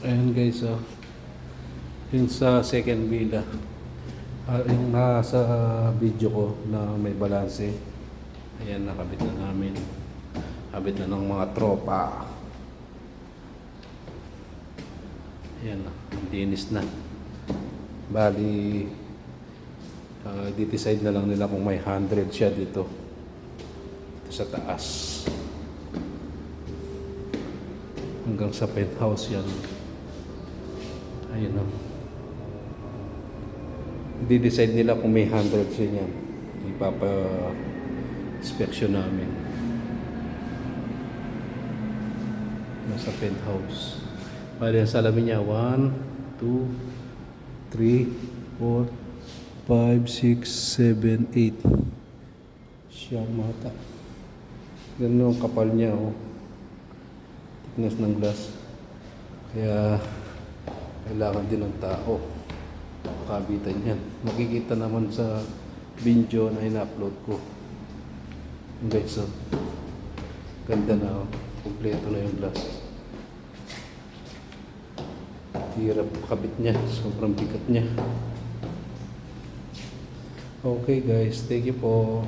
Ayan guys, yung sa second villa, yung nasa video ko na may balanse, ayan, nakabit na namin. Kabit na ng mga tropa. Ayan, linis na. Bali, di-decide na lang nila kung may 100 siya dito sa taas hanggang sa penthouse yan. Ayun o, di-decide nila kung may 100 siya yan. Ipapa-inspection namin nasa penthouse. Bali ang salamin niya 1, 2, 3, 4, 5, 6, 7, 8 siyang mata. Ganun ang kapal niya, oh. Thickness ng glass. Kaya kailangan din ng tao makabitan yan. Makikita naman sa video na ina-upload ko. Guys, so ganda na, oh. Kompleto na yung glass. Hirap kabit niya, sobrang bigat niya. Okay guys, thank you po.